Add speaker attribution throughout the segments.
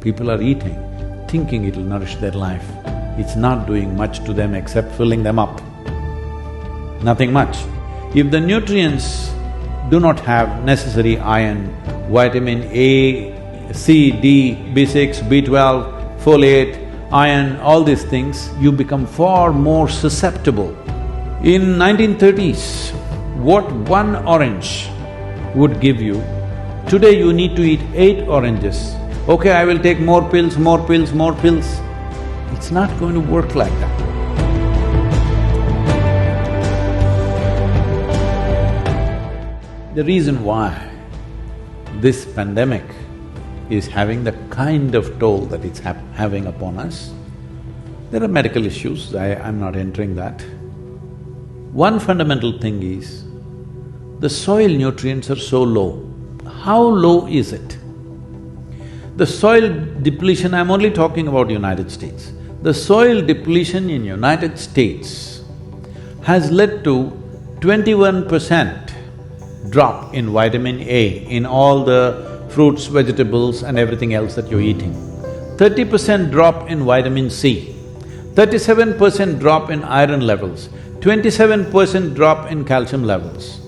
Speaker 1: People are eating, thinking it'll nourish their life. It's not doing much to them except filling them up. Nothing much. If the nutrients do not have necessary iron, vitamin A, C, D, B6, B12, folate, iron, all these things, you become far more susceptible. In 1930s, what one orange would give you, today you need to eat 8 oranges. Okay, I will take more pills, more pills, more pills. It's not going to work like that. The reason why this pandemic is having the kind of toll that it's having upon us, there are medical issues, I'm not entering that. One fundamental thing is, the soil nutrients are so low. How low is it? The soil depletion, I'm only talking about United States. The soil depletion in United States has led to 21% drop in vitamin A in all the fruits, vegetables and everything else that you're eating. 30% drop in vitamin C, 37% drop in iron levels, 27% drop in calcium levels.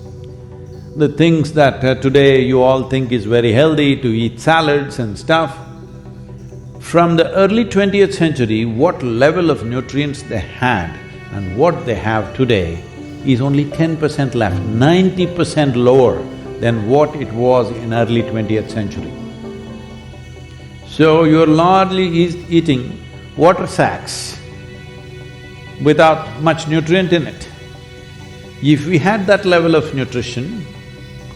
Speaker 1: The things that today you all think is very healthy to eat salads and stuff, from the early 20th century, what level of nutrients they had and what they have today is only 10% left, 90% lower than what it was in early 20th century. So you're largely eating water sacks without much nutrient in it. If we had that level of nutrition,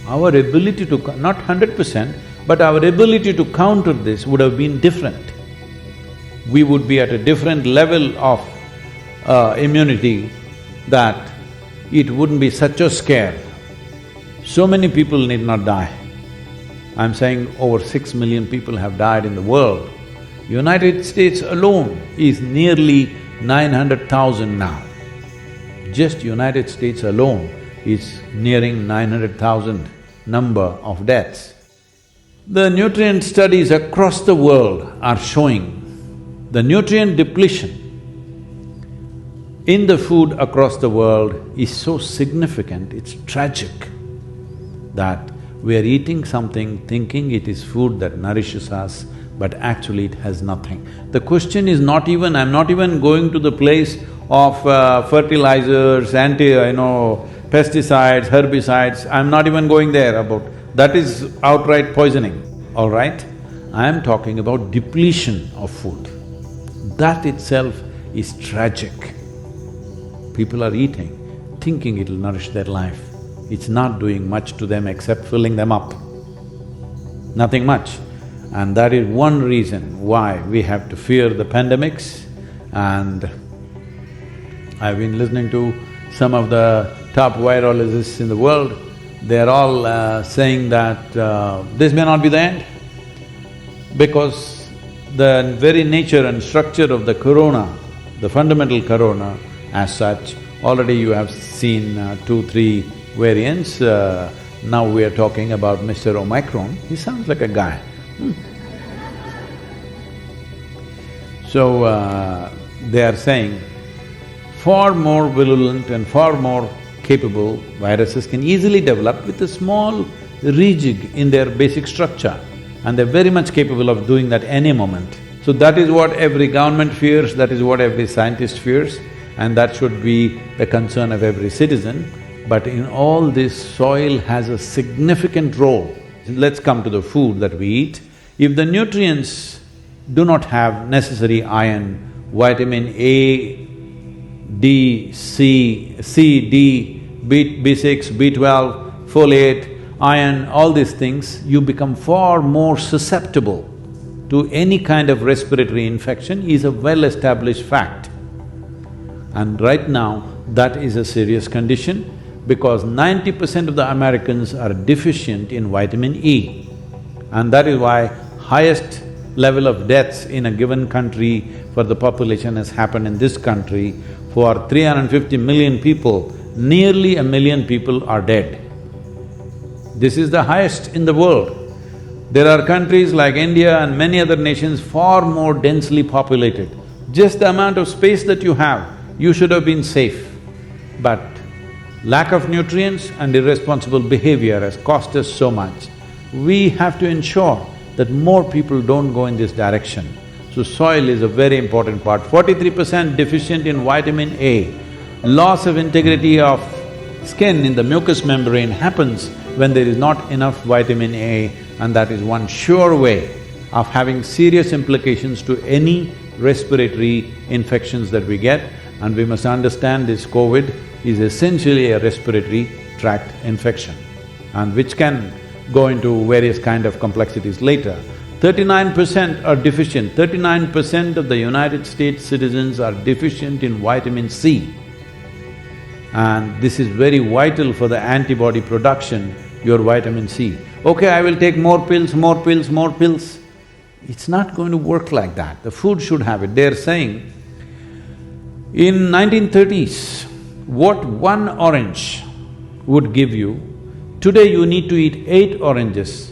Speaker 1: our ability to… not 100%, but our ability to counter this would have been different. We would be at a different level of immunity that it wouldn't be such a scare. So many people need not die. I'm saying over 6 million people have died in the world. United States alone is nearly 900,000 now. Just United States alone is nearing 900,000 number of deaths. The nutrient studies across the world are showing the nutrient depletion in the food across the world is so significant, it's tragic that we are eating something thinking it is food that nourishes us, but actually it has nothing. The question is not even… I'm not even going to the place of fertilizers, pesticides, herbicides, I'm not even going there about… that is outright poisoning, all right? I am talking about depletion of food. That itself is tragic. People are eating, thinking it'll nourish their life. It's not doing much to them except filling them up. Nothing much. And that is one reason why we have to fear the pandemics. And I've been listening to some of the top virologists in the world, they're all saying that this may not be the end, because the very nature and structure of the corona, the fundamental corona as such, already you have seen 2-3 variants. Now we are talking about Mr. Omicron, he sounds like a guy. So, they are saying far more virulent and far more capable viruses can easily develop with a small rejig in their basic structure, and they're very much capable of doing that any moment. So that is what every government fears, that is what every scientist fears, and that should be the concern of every citizen. But in all this, soil has a significant role. Let's come to the food that we eat. If the nutrients do not have necessary iron, vitamin A, D, C, D, B6, B12, folate, iron, all these things, you become far more susceptible to any kind of respiratory infection is a well-established fact. And right now, that is a serious condition because 90% of the Americans are deficient in vitamin E. And that is why highest level of deaths in a given country for the population has happened in this country. For 350 million people, nearly 1 million people are dead. This is the highest in the world. There are countries like India and many other nations far more densely populated. Just the amount of space that you have, you should have been safe. But lack of nutrients and irresponsible behavior has cost us so much. We have to ensure that more people don't go in this direction. So soil is a very important part. 43% deficient in vitamin A. Loss of integrity of skin in the mucous membrane happens when there is not enough vitamin A, and that is one sure way of having serious implications to any respiratory infections that we get. And we must understand this COVID is essentially a respiratory tract infection, and which can go into various kind of complexities later. 39% are deficient, 39% of the United States citizens are deficient in vitamin C. And this is very vital for the antibody production, your vitamin C. Okay, I will take more pills, more pills, more pills. It's not going to work like that. The food should have it. They're saying, in 1930s, what one orange would give you, today you need to eat 8 oranges.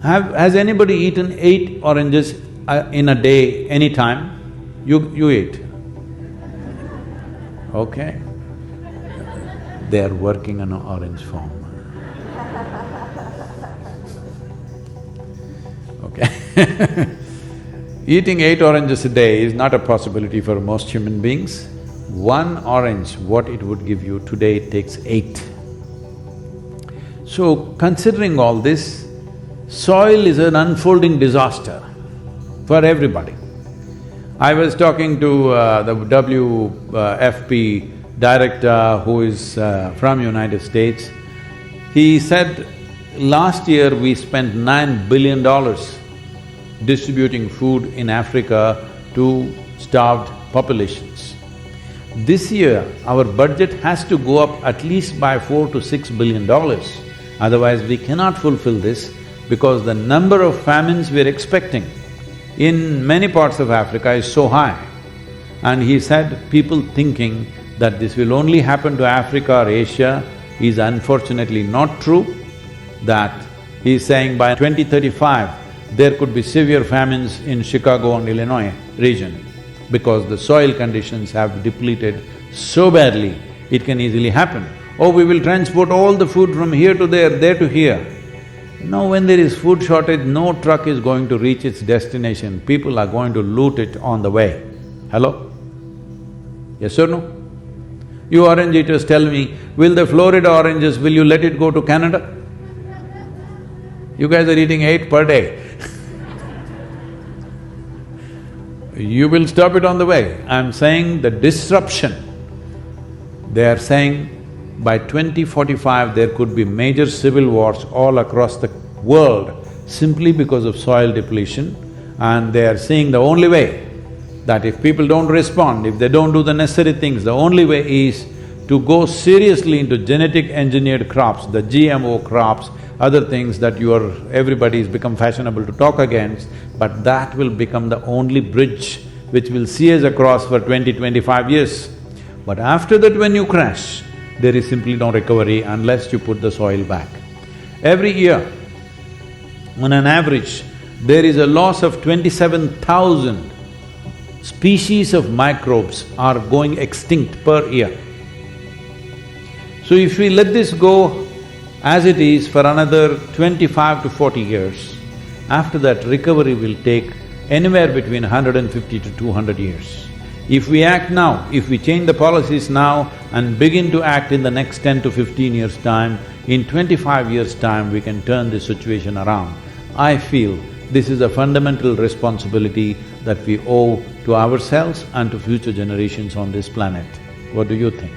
Speaker 1: Has anybody eaten 8 oranges in a day, any time? You ate? Okay. They are working on an orange farm. Okay. Eating 8 oranges a day is not a possibility for most human beings. One orange, what it would give you, today it takes 8. So, considering all this, soil is an unfolding disaster for everybody. I was talking to the WFP director who is from United States. He said, last year we spent $9 billion distributing food in Africa to starved populations. This year, our budget has to go up at least by $4 to $6 billion. Otherwise, we cannot fulfill this, because the number of famines we're expecting in many parts of Africa is so high. And he said, people thinking that this will only happen to Africa or Asia is unfortunately not true. That he's saying by 2035, there could be severe famines in Chicago and Illinois region, because the soil conditions have depleted so badly, it can easily happen. Oh, we will transport all the food from here to there to here. No, when there is food shortage, no truck is going to reach its destination, people are going to loot it on the way. Hello? Yes or no? You orange eaters tell me, will the Florida oranges, will you let it go to Canada? You guys are eating 8 per day. You will stop it on the way. I'm saying the disruption, they are saying by 2045 there could be major civil wars all across the world simply because of soil depletion, and they are seeing the only way that if people don't respond, if they don't do the necessary things, the only way is to go seriously into genetic engineered crops, the GMO crops, other things that everybody's become fashionable to talk against, but that will become the only bridge which will see us across for 20-25 years. But after that, when you crash, there is simply no recovery unless you put the soil back. Every year, on an average, there is a loss of 27,000 species of microbes are going extinct per year. So if we let this go as it is for another 25 to 40 years, after that recovery will take anywhere between 150 to 200 years. If we act now, if we change the policies now and begin to act in the next 10 to 15 years' time, in 25 years' time we can turn this situation around. I feel this is a fundamental responsibility that we owe to ourselves and to future generations on this planet. What do you think?